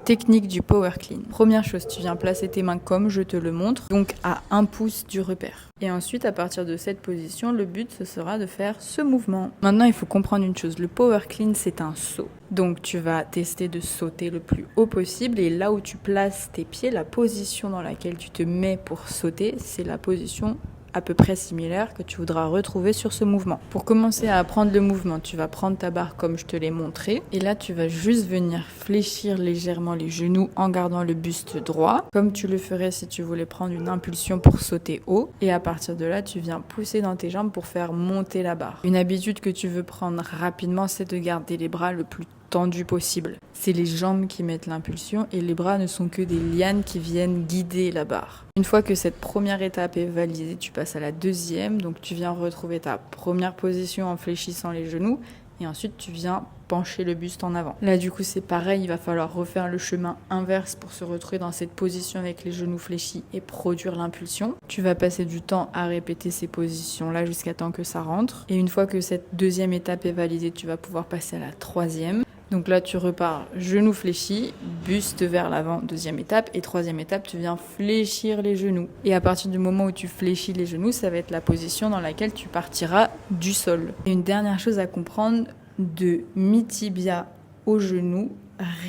Technique du power clean. Première chose, tu viens placer tes mains comme je te le montre, donc à 1 pouce du repère. Et ensuite, à partir de cette position, le but, ce sera de faire ce mouvement. Maintenant, il faut comprendre une chose, le power clean, c'est un saut. Donc, tu vas tester de sauter le plus haut possible et là où tu places tes pieds, la position dans laquelle tu te mets pour sauter, c'est la position à peu près similaire que tu voudras retrouver sur ce mouvement. Pour commencer à apprendre le mouvement, tu vas prendre ta barre comme je te l'ai montré et là tu vas juste venir fléchir légèrement les genoux en gardant le buste droit comme tu le ferais si tu voulais prendre une impulsion pour sauter haut et à partir de là tu viens pousser dans tes jambes pour faire monter la barre. Une habitude que tu veux prendre rapidement, c'est de garder les bras le plus tendu possible. C'est les jambes qui mettent l'impulsion et les bras ne sont que des lianes qui viennent guider la barre. Une fois que cette première étape est validée, tu passes à la deuxième, donc tu viens retrouver ta première position en fléchissant les genoux et ensuite tu viens pencher le buste en avant. Là du coup c'est pareil, il va falloir refaire le chemin inverse pour se retrouver dans cette position avec les genoux fléchis et produire l'impulsion. Tu vas passer du temps à répéter ces positions-là jusqu'à temps que ça rentre. Et une fois que cette deuxième étape est validée, tu vas pouvoir passer à la troisième. Donc là, tu repars genoux fléchis, buste vers l'avant, deuxième étape. Et troisième étape, tu viens fléchir les genoux. Et à partir du moment où tu fléchis les genoux, ça va être la position dans laquelle tu partiras du sol. Et une dernière chose à comprendre, de mi-tibia au genou,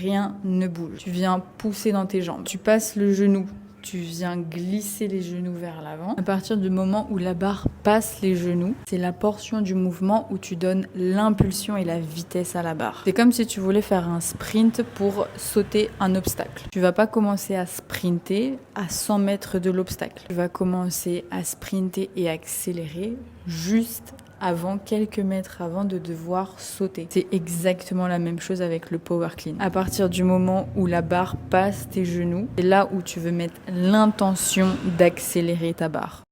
rien ne bouge. Tu viens pousser dans tes jambes. Tu passes le genou. Tu viens glisser les genoux vers l'avant. À partir du moment où la barre passe les genoux, c'est la portion du mouvement où tu donnes l'impulsion et la vitesse à la barre. C'est comme si tu voulais faire un sprint pour sauter un obstacle. Tu vas pas commencer à sprinter à 100 mètres de l'obstacle. Tu vas commencer à sprinter et accélérer juste avant, quelques mètres avant de devoir sauter. C'est exactement la même chose avec le power clean. À partir du moment où la barre passe tes genoux, c'est là où tu veux mettre l'intention d'accélérer ta barre.